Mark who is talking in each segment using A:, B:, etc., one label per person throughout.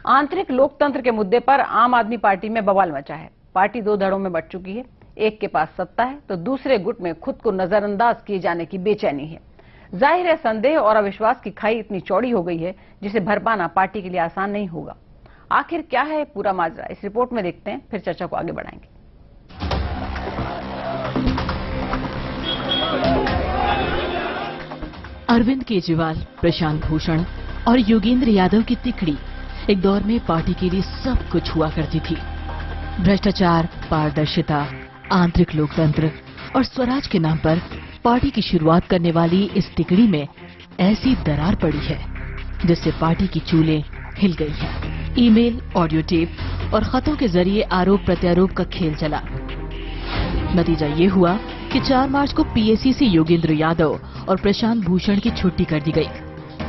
A: आंतरिक लोकतंत्र के मुद्दे पर आम आदमी पार्टी में बवाल मचा है। पार्टी दो धड़ों में बंट चुकी है। एक के पास सत्ता है तो दूसरे गुट में खुद को नजरअंदाज किए जाने की बेचैनी है। जाहिर है संदेह और अविश्वास की खाई इतनी चौड़ी हो गई है जिसे भर पाना पार्टी के लिए आसान नहीं होगा। आखिर क्या है पूरा माजरा, इस रिपोर्ट में देखते हैं, फिर चर्चा को आगे बढ़ाएंगे।
B: अरविंद केजरीवाल, प्रशांत भूषण और योगेंद्र यादव की तिकड़ी एक दौर में पार्टी के लिए सब कुछ हुआ करती थी। भ्रष्टाचार, पारदर्शिता, आंतरिक लोकतंत्र और स्वराज के नाम पर पार्टी की शुरुआत करने वाली इस तिकड़ी में ऐसी दरार पड़ी है जिससे पार्टी की चूलें हिल गई हैं। ईमेल, ऑडियो टेप और खतों के जरिए आरोप प्रत्यारोप का खेल चला। नतीजा ये हुआ कि 4 मार्च को पीएसी से योगेंद्र यादव और प्रशांत भूषण की छुट्टी कर दी गई।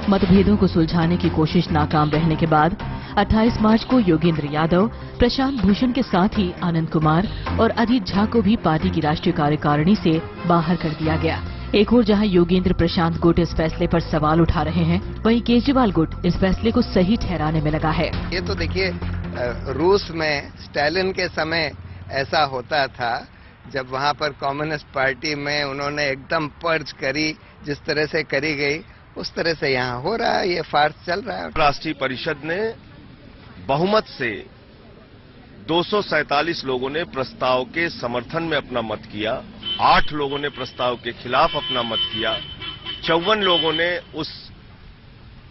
B: मतभेदों को सुलझाने की कोशिश नाकाम रहने के बाद 28 मार्च को योगेंद्र यादव, प्रशांत भूषण के साथ ही आनंद कुमार और अजीत झा को भी पार्टी की राष्ट्रीय कार्यकारिणी से बाहर कर दिया गया। एक और जहां योगेंद्र प्रशांत गुट इस फैसले पर सवाल उठा रहे हैं, वहीं केजरीवाल गुट इस फैसले को सही ठहराने में लगा है।
C: ये तो देखिए, रूस में स्टालिन के समय ऐसा होता था जब वहां पर कम्युनिस्ट पार्टी में उन्होंने एकदम पर्ज करी, जिस तरह से करी गई उस तरह से यहाँ हो रहा है। ये फार्स चल रहा है।
D: राष्ट्रीय परिषद ने बहुमत से 247 लोगों ने प्रस्ताव के समर्थन में अपना मत किया, 8 लोगों ने प्रस्ताव के खिलाफ अपना मत किया, 54 लोगों ने उस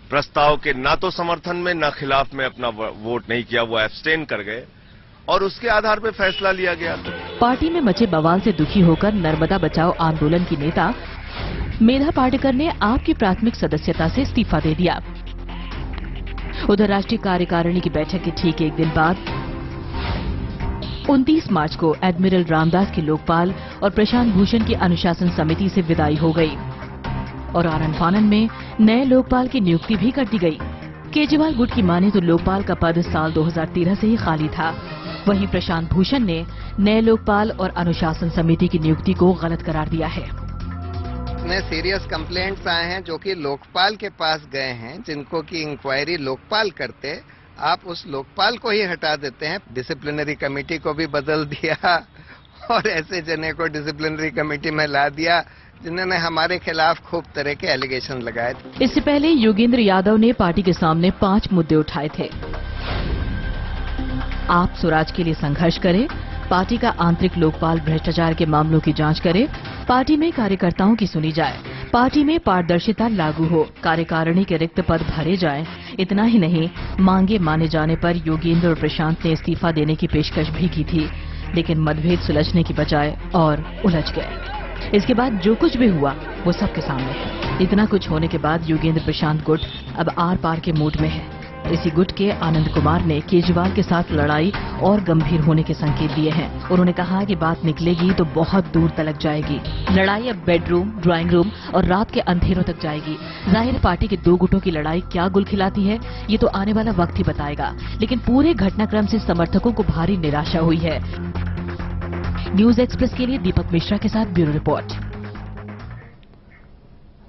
D: प्रस्ताव के ना तो समर्थन में ना खिलाफ में अपना वोट नहीं किया, वो एब्सटेन कर गए और उसके आधार पर फैसला लिया गया।
B: पार्टी में मचे बवाल से दुखी होकर नर्मदा बचाओ आंदोलन की नेता मेधा पाटेकर ने आप की प्राथमिक सदस्यता से इस्तीफा दे दिया। उधर राष्ट्रीय कार्यकारिणी की बैठक के ठीक एक दिन बाद 29 मार्च को एडमिरल रामदास की लोकपाल और प्रशांत भूषण की अनुशासन समिति से विदाई हो गई और आनन फानन में नए लोकपाल की नियुक्ति भी कर दी गई। केजरीवाल गुट की माने तो लोकपाल का पद साल 2013 से ही खाली था। वहीं प्रशांत भूषण ने नए लोकपाल और अनुशासन समिति की नियुक्ति को गलत करार दिया है।
C: इतने सीरियस कंप्लेंट्स आए हैं जो कि लोकपाल के पास गए हैं, जिनको की इंक्वायरी लोकपाल करते, आप उस लोकपाल को ही हटा देते हैं। डिसिप्लिनरी कमेटी को भी बदल दिया और ऐसे जने को डिसिप्लिनरी कमेटी में ला दिया जिन्होंने हमारे खिलाफ खूब तरह के एलिगेशन लगाए थे।
B: इससे पहले योगेंद्र यादव ने पार्टी के सामने 5 मुद्दे उठाए थे। आप स्वराज के लिए संघर्ष करें, पार्टी का आंतरिक लोकपाल भ्रष्टाचार के मामलों की जांच करे, पार्टी में कार्यकर्ताओं की सुनी जाए, पार्टी में पारदर्शिता लागू हो, कार्यकारिणी के रिक्त पद भरे जाएं। इतना ही नहीं, मांगे माने जाने पर योगेंद्र और प्रशांत ने इस्तीफा देने की पेशकश भी की थी, लेकिन मतभेद सुलझने की बजाय और उलझ गए। इसके बाद जो कुछ भी हुआ वो सबके सामने है। इतना कुछ होने के बाद योगेंद्र प्रशांत गुट अब आर पार के मूड में है। इसी गुट के आनंद कुमार ने केजरीवाल के साथ लड़ाई और गंभीर होने के संकेत दिए हैं। उन्होंने कहा कि बात निकलेगी तो बहुत दूर तक जाएगी। लड़ाई अब बेडरूम, ड्राइंग रूम और रात के अंधेरों तक जाएगी। जाहिर पार्टी के 2 गुटों की लड़ाई क्या गुल खिलाती है ये तो आने वाला वक्त ही बताएगा, लेकिन पूरे घटनाक्रम से समर्थकों को भारी निराशा हुई है। न्यूज एक्सप्रेस के लिए दीपक मिश्रा के साथ ब्यूरो रिपोर्ट।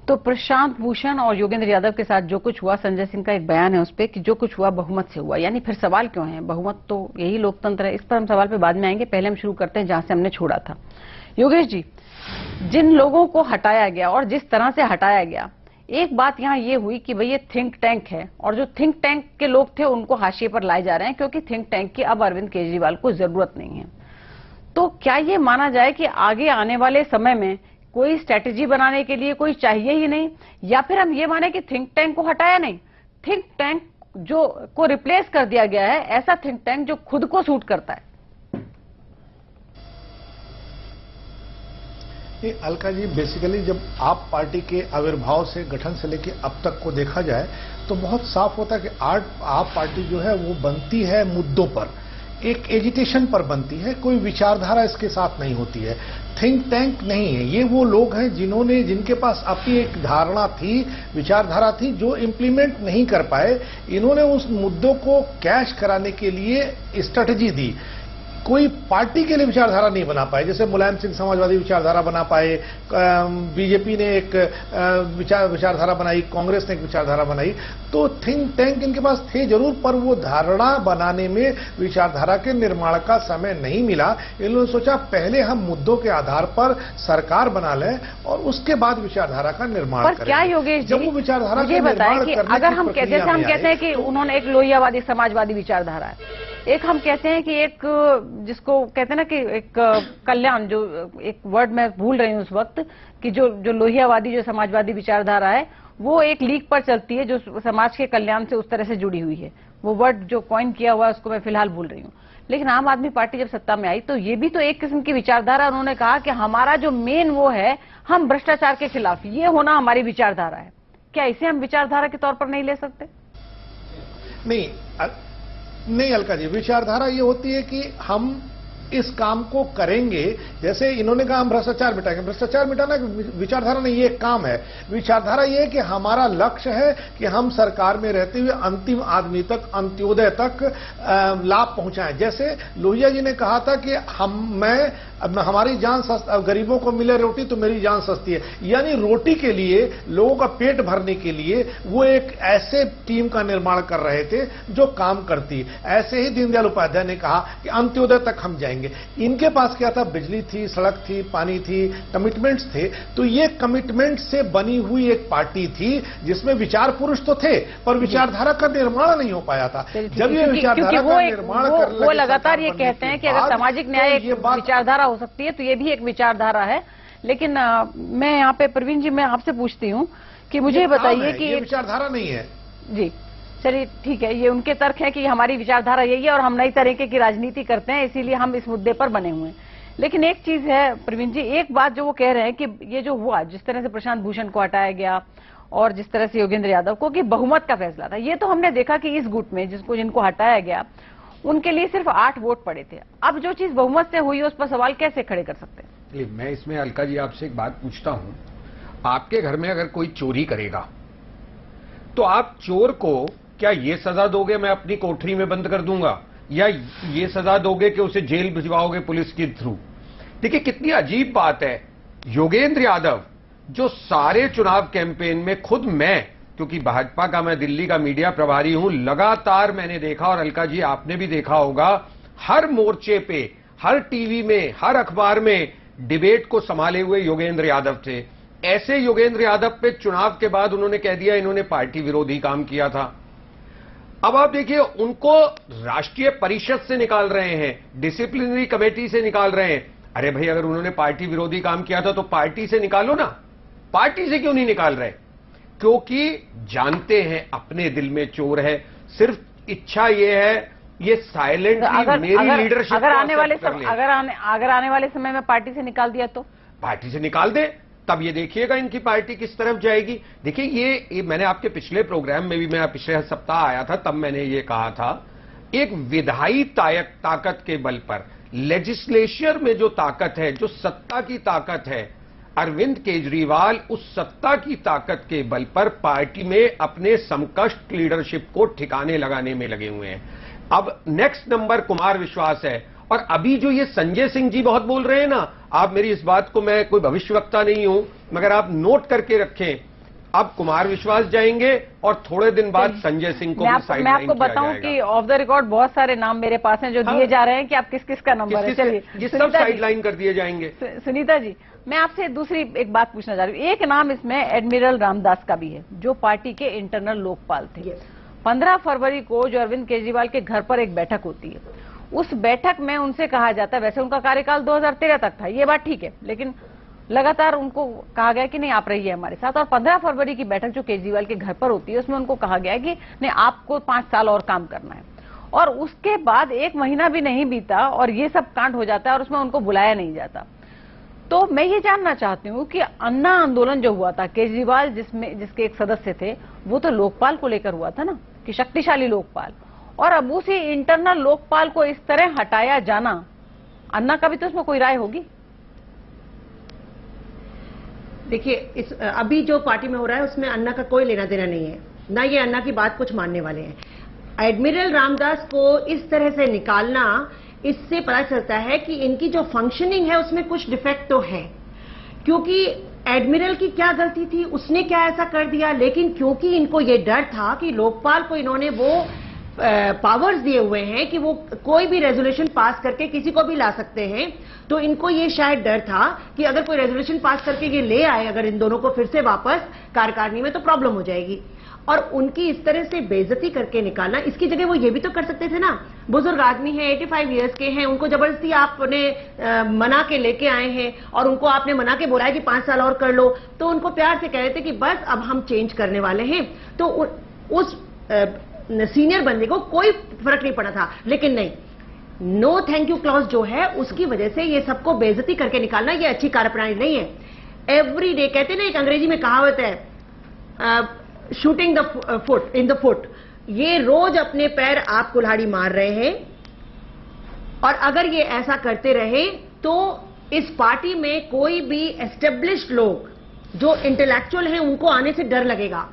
A: तो प्रशांत भूषण और योगेंद्र यादव के साथ जो कुछ हुआ, संजय सिंह का एक बयान है उस पर कि जो कुछ हुआ बहुमत से हुआ, यानी फिर सवाल क्यों है? बहुमत तो यही लोकतंत्र है। इस पर हम सवाल पे बाद में आएंगे, पहले हम शुरू करते हैं जहां से हमने छोड़ा था। योगेश जी, जिन लोगों को हटाया गया और जिस तरह से हटाया गया, एक बात यहां ये हुई कि भाई ये थिंक टैंक है और जो थिंक टैंक के लोग थे उनको हाशिए पर लाए जा रहे हैं क्योंकि थिंक टैंक की अब अरविंद केजरीवाल को जरूरत नहीं है। तो क्या ये माना जाए कि आगे आने वाले समय में कोई स्ट्रेटेजी बनाने के लिए कोई चाहिए ही नहीं, या फिर हम ये माने कि थिंक टैंक को हटाया नहीं, थिंक टैंक जो को रिप्लेस कर दिया गया है, ऐसा थिंक टैंक जो खुद को सूट करता है?
E: अलका जी, बेसिकली जब आप पार्टी के आविर्भाव से, गठन से लेकर अब तक को देखा जाए तो बहुत साफ होता है कि आप पार्टी जो है वो बनती है मुद्दों पर, एक एजिटेशन पर बनती है, कोई विचारधारा इसके साथ नहीं होती है। थिंक टैंक नहीं है, ये वो लोग हैं जिनके पास अपनी एक धारणा थी, विचारधारा थी, जो इंप्लीमेंट नहीं कर पाए। इन्होंने उस मुद्दों को कैश कराने के लिए स्ट्रेटजी दी। कोई पार्टी के लिए विचारधारा नहीं बना पाए। जैसे मुलायम सिंह समाजवादी विचारधारा बना पाए, बीजेपी ने एक विचारधारा बनाई, कांग्रेस ने एक विचारधारा बनाई, तो थिंक टैंक इनके पास थे जरूर, पर वो धारणा बनाने में विचारधारा के निर्माण का समय नहीं मिला। इन लोगों ने सोचा पहले हम मुद्दों के आधार पर सरकार बना लें और उसके बाद विचारधारा का निर्माण करें।
A: क्या योगेश
E: जब वो विचारधारा
A: मुझे बताएं कि अगर हम कहते हैं कि उन्होंने एक लोहियावादी समाजवादी विचारधारा है, एक हम कहते हैं कि एक जिसको कहते हैं ना कि एक कल्याण, जो एक वर्ड मैं भूल रही हूं उस वक्त, कि जो लोहियावादी जो समाजवादी विचारधारा है वो एक लीक पर चलती है जो समाज के कल्याण से उस तरह से जुड़ी हुई है। वो वर्ड जो कॉइन किया हुआ है उसको मैं फिलहाल भूल रही हूँ। लेकिन आम आदमी पार्टी जब सत्ता में आई तो ये भी तो एक किस्म की विचारधारा, उन्होंने कहा कि हमारा जो मेन वो है हम भ्रष्टाचार के खिलाफ, ये होना हमारी विचारधारा है। क्या इसे हम विचारधारा के तौर पर नहीं ले सकते?
E: नहीं अलका जी, विचारधारा ये होती है कि हम इस काम को करेंगे। जैसे इन्होंने कहा हम भ्रष्टाचार मिटाएंगे, भ्रष्टाचार मिटाना विचारधारा नहीं, ये एक काम है। विचारधारा ये है कि हमारा लक्ष्य है कि हम सरकार में रहते हुए अंतिम आदमी तक, अंत्योदय तक लाभ पहुंचाएं। जैसे लोहिया जी ने कहा था कि हमारी जान सस्ती, गरीबों को मिले रोटी तो मेरी जान सस्ती है, यानी रोटी के लिए, लोगों का पेट भरने के लिए वो एक ऐसे टीम का निर्माण कर रहे थे जो काम करती। ऐसे ही दीनदयाल उपाध्याय ने कहा कि अंत्योदय तक हम जाएंगे। इनके पास क्या था? बिजली थी, सड़क थी, पानी थी, कमिटमेंट्स थे। तो ये कमिटमेंट से बनी हुई एक पार्टी थी जिसमें विचार पुरुष तो थे पर विचारधारा का निर्माण नहीं हो पाया था। जब ये विचारधारा का निर्माण
A: वो लगातार ये कहते हैं कि अगर सामाजिक न्याय एक विचारधारा हो सकती है तो ये भी एक विचारधारा है। लेकिन मैं यहाँ पे प्रवीण जी, मैं आपसे पूछती हूँ कि मुझे बताइए कि
E: ये विचारधारा नहीं है।
A: जी चलिए ठीक है, ये उनके तर्क है कि हमारी विचारधारा यही है और हम नई तरीके की राजनीति करते हैं, इसीलिए हम इस मुद्दे पर बने हुए हैं। लेकिन एक चीज है प्रवीण जी, एक बात जो वो कह रहे हैं कि ये जो हुआ, जिस तरह से प्रशांत भूषण को हटाया गया और जिस तरह से योगेंद्र यादव को, कि बहुमत का फैसला था, ये तो हमने देखा कि इस गुट में जिनको हटाया गया उनके लिए सिर्फ 8 वोट पड़े थे। अब जो चीज बहुमत से हुई उस पर सवाल कैसे खड़े कर सकते हैं?
F: मैं इसमें अलका जी आपसे एक बात पूछता हूं, आपके घर में अगर कोई चोरी करेगा तो आप चोर को क्या ये सजा दोगे मैं अपनी कोठरी में बंद कर दूंगा, या ये सजा दोगे कि उसे जेल भिजवाओगे पुलिस के थ्रू? देखिए कितनी अजीब बात है। योगेंद्र यादव जो सारे चुनाव कैंपेन में, खुद मैं, क्योंकि भाजपा का मैं दिल्ली का मीडिया प्रभारी हूं, लगातार मैंने देखा, और अलका जी आपने भी देखा होगा, हर मोर्चे पे, हर टीवी में, हर अखबार में डिबेट को संभाले हुए योगेंद्र यादव थे। ऐसे योगेंद्र यादव पे चुनाव के बाद उन्होंने कह दिया इन्होंने पार्टी विरोधी काम किया था। अब आप देखिए उनको राष्ट्रीय परिषद से निकाल रहे हैं, डिसिप्लिनरी कमेटी से निकाल रहे हैं। अरे भाई, अगर उन्होंने पार्टी विरोधी काम किया था तो पार्टी से निकालो ना, पार्टी से क्यों नहीं निकाल रहे? क्योंकि जानते हैं अपने दिल में चोर है, सिर्फ इच्छा ये है ये साइलेंटली मेरी लीडरशिप
A: अगर आने वाले समय में पार्टी से निकाल दिया तो
F: पार्टी से निकाल दे, तब ये देखिएगा इनकी पार्टी किस तरफ जाएगी। देखिए ये मैंने आपके पिछले प्रोग्राम में भी, मैं पिछले सप्ताह आया था, तब मैंने ये कहा था, एक विधायी ताकत के बल पर, लेजिस्लेचर में जो ताकत है, जो सत्ता की ताकत है, अरविंद केजरीवाल उस सत्ता की ताकत के बल पर पार्टी में अपने समकक्ष लीडरशिप को ठिकाने लगाने में लगे हुए हैं। अब नेक्स्ट नंबर कुमार विश्वास है। और अभी जो ये संजय सिंह जी बहुत बोल रहे हैं ना, आप मेरी इस बात को, मैं कोई भविष्यवक्ता नहीं हूं, मगर आप नोट करके रखें, अब कुमार विश्वास जाएंगे और थोड़े दिन बाद संजय सिंह को भी साइड लाइन किया जाएगा।
A: मैं आपको बताऊं कि ऑफ द रिकॉर्ड बहुत सारे नाम मेरे पास हैं जो दिए जा रहे हैं कि आप किस किस का नंबर है। चलिए
F: सब साइड लाइन कर दिए जाएंगे।
A: सुनीता जी, मैं आपसे दूसरी एक बात पूछना चाह रही हूँ। एक नाम इसमें एडमिरल रामदास का भी है जो पार्टी के इंटरनल लोकपाल थे। 15 फरवरी को जो अरविंद केजरीवाल के घर पर एक बैठक होती है, उस बैठक में उनसे कहा जाता है, वैसे उनका कार्यकाल 2013 तक था, ये बात ठीक है, लेकिन लगातार उनको कहा गया कि नहीं आप रहिए हमारे साथ। और 15 फरवरी की बैठक जो केजरीवाल के घर पर होती है उसमें उनको कहा गया कि नहीं आपको 5 साल और काम करना है। और उसके बाद 1 महीना भी नहीं बीता और ये सब कांड हो जाता है और उसमें उनको बुलाया नहीं जाता। तो मैं ये जानना चाहती हूँ कि अन्ना आंदोलन जो हुआ था, केजरीवाल जिसके एक सदस्य थे, वो तो लोकपाल को लेकर हुआ था ना, कि शक्तिशाली लोकपाल, और अब उसी इंटरनल लोकपाल को इस तरह हटाया जाना, अन्ना का भी तो उसमें कोई राय होगी?
G: देखिए, अभी जो पार्टी में हो रहा है उसमें अन्ना का कोई लेना देना नहीं है, ना ये अन्ना की बात कुछ मानने वाले हैं। एडमिरल रामदास को इस तरह से निकालना इससे पता चलता है कि इनकी जो फंक्शनिंग है उसमें कुछ डिफेक्ट तो है, क्योंकि एडमिरल की क्या गलती थी, उसने क्या ऐसा कर दिया, लेकिन क्योंकि इनको ये डर था कि लोकपाल को इन्होंने वो पावर्स दिए हुए हैं कि वो कोई भी रेजोल्यूशन पास करके किसी को भी ला सकते हैं, तो इनको ये शायद डर था कि अगर कोई रेजोल्यूशन पास करके ये ले आए अगर इन दोनों को फिर से वापस कार्यकारिणी में तो प्रॉब्लम हो जाएगी। और उनकी इस तरह से बेइज्जती करके निकालना, इसकी जगह वो ये भी तो कर सकते थे ना, बुजुर्ग आदमी है, 85 इयर्स के हैं, उनको जबरदस्ती आपने मना के लेके आए हैं और उनको आपने मना के बोला है कि 5 साल और कर लो, तो उनको प्यार से कह रहे थे कि बस अब हम चेंज करने वाले हैं, तो उस सीनियर बंदे को कोई फर्क नहीं पड़ा था। लेकिन नहीं, नो थैंक यू क्लॉज जो है उसकी वजह से ये सबको बेइज्जती करके निकालना ये अच्छी कार्यप्रणाली नहीं है। एवरी डे कहते ना, एक अंग्रेजी में कहावत है, shooting the foot in the foot, ये रोज अपने पैर आप कुल्हाड़ी मार रहे हैं, और अगर ये ऐसा करते रहे तो इस पार्टी में कोई भी एस्टेब्लिश्ड लोग जो इंटेलेक्चुअल हैं उनको आने से डर लगेगा।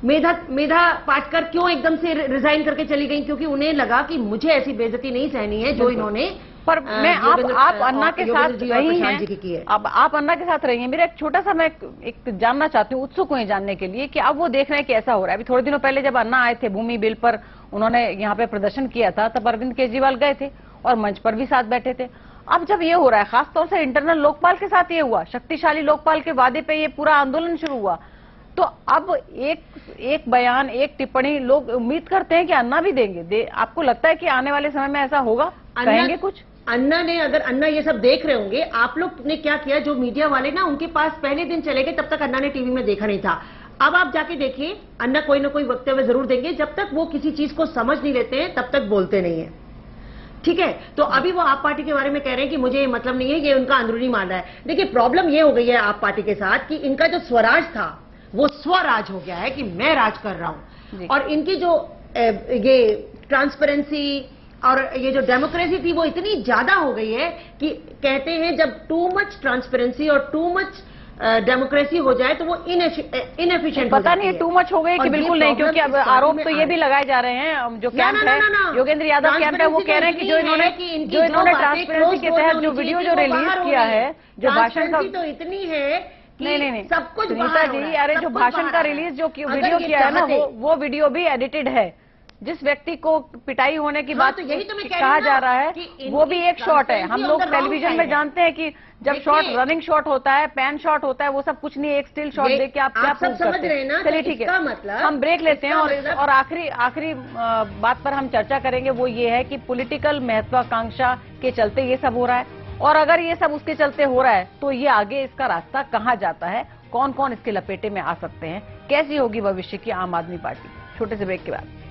G: मेधा पाटकर क्यों एकदम से रिजाइन करके चली गई? क्योंकि उन्हें लगा कि मुझे ऐसी बेइज्जती नहीं सहनी है जो इन्होंने।
A: पर मैं आप अन्ना के साथ रही हैं, अब आप अन्ना के साथ रही हैं, मेरा एक छोटा सा मैं एक जानना चाहती हूँ, उत्सुक हूँ जानने के लिए कि अब वो देख रहे हैं कि ऐसा हो रहा है। अभी थोड़े दिनों पहले जब अन्ना आए थे भूमि बिल पर, उन्होंने यहाँ पे प्रदर्शन किया था, तब अरविंद केजरीवाल गए थे और मंच पर भी साथ बैठे थे। अब जब ये हो रहा है, खासतौर से इंटरनल लोकपाल के साथ ये हुआ, शक्तिशाली लोकपाल के वादे पे ये पूरा आंदोलन शुरू हुआ, तो अब एक बयान, एक टिप्पणी लोग उम्मीद करते हैं कि अन्ना भी देंगे। आपको लगता है कि आने वाले समय में ऐसा होगा, कहेंगे कुछ?
G: अन्ना ने, अगर अन्ना ये सब देख रहे होंगे, आप लोग ने क्या किया, जो मीडिया वाले ना उनके पास पहले दिन चले गए, तब तक अन्ना ने टीवी में देखा नहीं था। अब आप जाके देखिए, अन्ना कोई ना कोई वक्तव्य जरूर देंगे, जब तक वो किसी चीज को समझ नहीं लेते हैं तब तक बोलते नहीं है। ठीक है, तो अभी वो आप पार्टी के बारे में कह रहे हैं कि मुझे ये मतलब नहीं है, ये उनका अंदरूनी मामला है। देखिए, प्रॉब्लम ये हो गई है आप पार्टी के साथ कि इनका जो स्वराज था वो स्वराज हो गया है कि मैं राज कर रहा हूं, और इनकी जो ये ट्रांसपेरेंसी और ये जो डेमोक्रेसी थी वो इतनी ज्यादा हो गई है कि कहते हैं जब टू मच ट्रांसपेरेंसी और टू मच डेमोक्रेसी हो जाए तो वो इनएफिशिएंट
A: पता नहीं टू मच हो गई कि बिल्कुल नहीं, क्योंकि अब आरोप तो ये भी लगाए जा रहे हैं, जो कैंप है योगेंद्र यादव कैंप है, वो कह रहे हैं कि जो इन्होंने ट्रांसपेरेंसी के तहत जो वीडियो जो रिलीज किया है, जो भाषण का,
G: तो इतनी है
A: नहीं
G: सब कुछ
A: सुनीता जी, अरे जो भाषण का रिलीज जो वीडियो किया है ना, वो वीडियो भी एडिटेड है। जिस व्यक्ति को पिटाई होने की बात
G: तो यही तो मैं
A: कहा जा रहा है, वो भी एक शॉट है। हम लोग टेलीविजन में जानते हैं कि जब शॉट, रनिंग शॉट होता है, पैन शॉट होता है, वो सब कुछ नहीं, एक स्टिल शॉट देख के आप क्या प्रूव करते हैं। चलिए ठीक है, हम ब्रेक लेते हैं और आखिरी बात पर हम चर्चा करेंगे, वो ये है कि पॉलिटिकल महत्वाकांक्षा के चलते ये सब हो रहा है, और अगर ये सब उसके चलते हो रहा है तो ये आगे इसका रास्ता कहाँ जाता है, कौन कौन इसके लपेटे में आ सकते हैं, कैसी होगी भविष्य की आम आदमी पार्टी। छोटे से ब्रेक के बाद